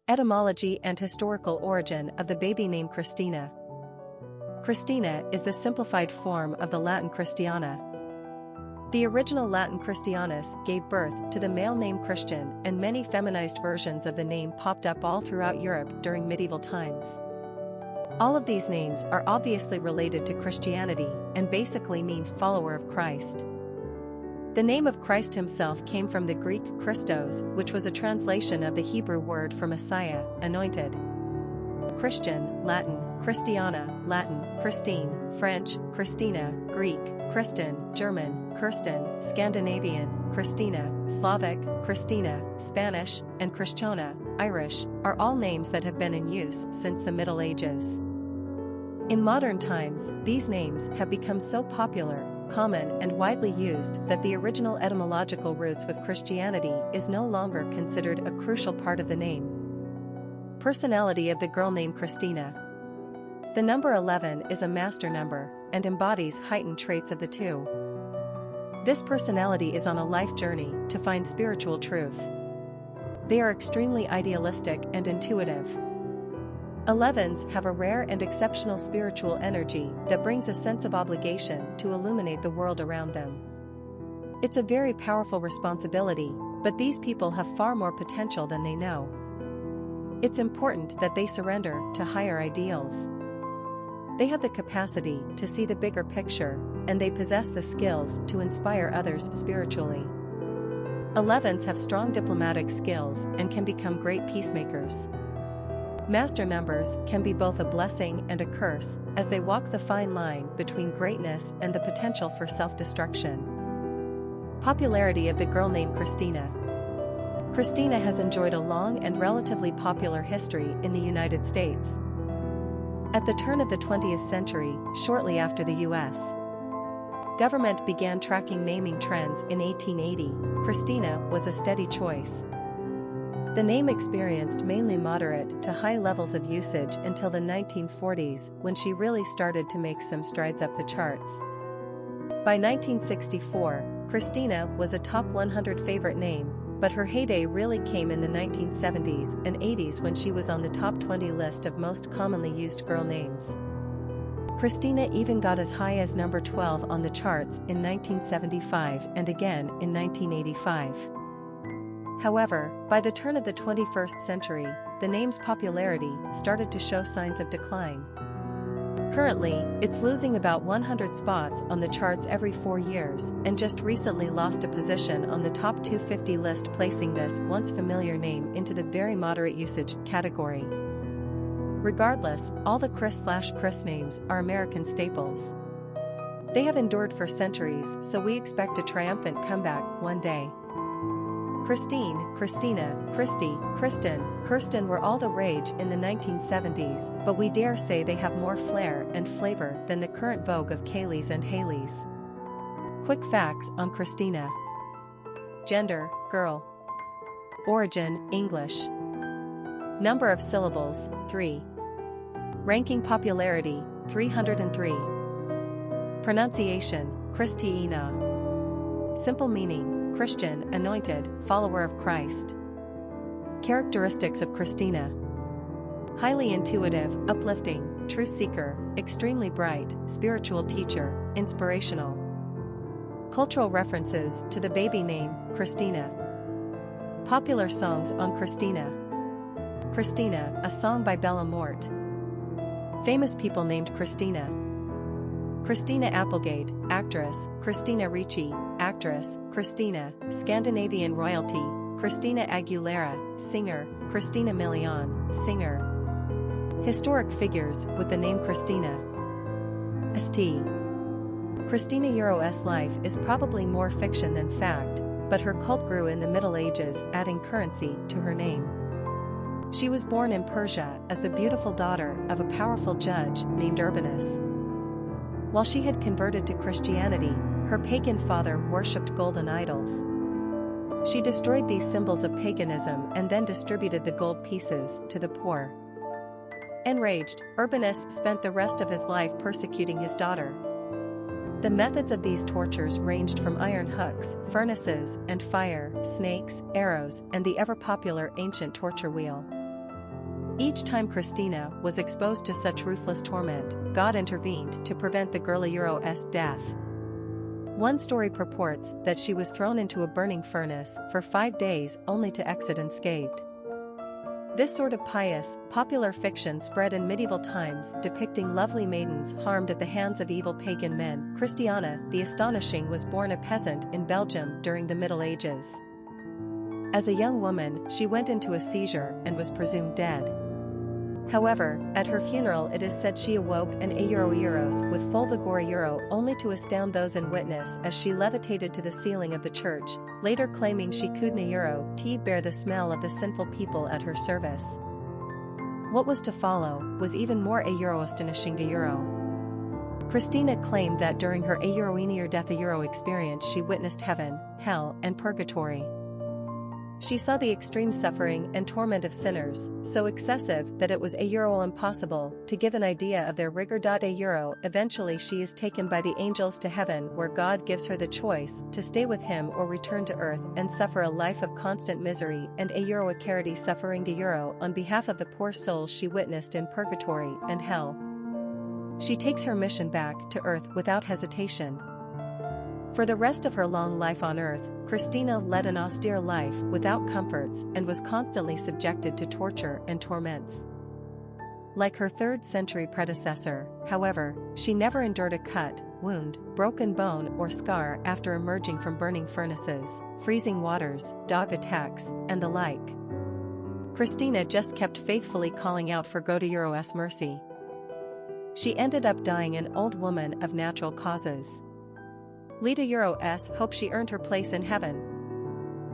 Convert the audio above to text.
Etymology and historical origin of the baby name Christina. Christina is the simplified form of the Latin Christiana. The original Latin Christianus gave birth to the male name Christian, and many feminized versions of the name popped up all throughout Europe during medieval times. All of these names are obviously related to Christianity and basically mean follower of Christ. The name of Christ himself came from the Greek Christos, which was a translation of the Hebrew word for Messiah, anointed. Christian, Latin, Christiana, Latin, Christine, French, Christina, Greek, Kristen, German, Kirsten, Scandinavian, Christina, Slavic, Christina, Spanish, and Christiana, Irish, are all names that have been in use since the Middle Ages. In modern times, these names have become so popular, common, and widely used that the original etymological roots with Christianity is no longer considered a crucial part of the name. Personality of the girl named Christina. The number 11 is a master number and embodies heightened traits of the two. This personality is on a life journey to find spiritual truth. They are extremely idealistic and intuitive. 11s have a rare and exceptional spiritual energy that brings a sense of obligation to illuminate the world around them. It's a very powerful responsibility, but these people have far more potential than they know. It's important that they surrender to higher ideals. They have the capacity to see the bigger picture, and they possess the skills to inspire others spiritually. 11s have strong diplomatic skills and can become great peacemakers. Master numbers can be both a blessing and a curse, as they walk the fine line between greatness and the potential for self-destruction. Popularity of the girl named Christina. Christina has enjoyed a long and relatively popular history in the United States. At the turn of the 20th century, shortly after the U.S. government began tracking naming trends in 1880, Christina was a steady choice. The name experienced mainly moderate to high levels of usage until the 1940s, when she really started to make some strides up the charts. By 1964, Christina was a top 100 favorite name, but her heyday really came in the 1970s and 80s when she was on the top 20 list of most commonly used girl names. Christina even got as high as number 12 on the charts in 1975 and again in 1985. However, by the turn of the 21st century, the name's popularity started to show signs of decline. Currently, it's losing about 100 spots on the charts every 4 years, and just recently lost a position on the top 250 list, placing this once familiar name into the very moderate usage category. Regardless, all the Chris/Chris names are American staples. They have endured for centuries, so we expect a triumphant comeback one day. Christine, Christina, Christy, Kristen, Kirsten were all the rage in the 1970s, but we dare say they have more flair and flavor than the current vogue of Kayleys and Haleys. Quick facts on Christina. Gender, girl. Origin, English. Number of syllables, 3. Ranking popularity, 303. Pronunciation, Christina. Simple meaning, Christian, anointed, follower of Christ. Characteristics of Christina. Highly intuitive, uplifting, truth seeker, extremely bright, spiritual teacher, inspirational. Cultural references to the baby name, Christina. Popular songs on Christina. Christina, a song by Bella Mort. Famous people named Christina. Christina Applegate, actress, Christina Ricci, actress, Christina, Scandinavian royalty, Christina Aguilera, singer, Christina Milian, singer. Historic figures with the name Christina. St. Christina Euro's life is probably more fiction than fact, but her cult grew in the Middle Ages, adding currency to her name. She was born in Persia as the beautiful daughter of a powerful judge named Urbanus. While she had converted to Christianity, her pagan father worshipped golden idols. She destroyed these symbols of paganism and then distributed the gold pieces to the poor. Enraged, Urbanus spent the rest of his life persecuting his daughter. The methods of these tortures ranged from iron hooks, furnaces, and fire, snakes, arrows, and the ever-popular ancient torture wheel. Each time Christina was exposed to such ruthless torment, God intervened to prevent the girl Euro's death. One story purports that she was thrown into a burning furnace for 5 days only to exit unscathed. This sort of pious, popular fiction spread in medieval times depicting lovely maidens harmed at the hands of evil pagan men. Christiana the Astonishing was born a peasant in Belgium during the Middle Ages. As a young woman, she went into a seizure and was presumed dead. However, at her funeral it is said she awoke an euros with full vigor only to astound those in witness as she levitated to the ceiling of the church, later claiming she could bear the smell of the sinful people at her service. What was to follow was even more astonishing. Christina claimed that during her near-death experience she witnessed heaven, hell, and purgatory. She saw the extreme suffering and torment of sinners, so excessive that it was impossible to give an idea of their rigor. Eventually she is taken by the angels to heaven, where God gives her the choice to stay with him or return to earth and suffer a life of constant misery and a charity suffering on behalf of the poor souls she witnessed in purgatory and hell. She takes her mission back to earth without hesitation. For the rest of her long life on earth, Christina led an austere life without comforts and was constantly subjected to torture and torments. Like her 3rd-century predecessor, however, she never endured a cut, wound, broken bone or scar after emerging from burning furnaces, freezing waters, dog attacks, and the like. Christina just kept faithfully calling out for God's mercy. She ended up dying an old woman of natural causes. Lita Euros hoped she earned her place in heaven,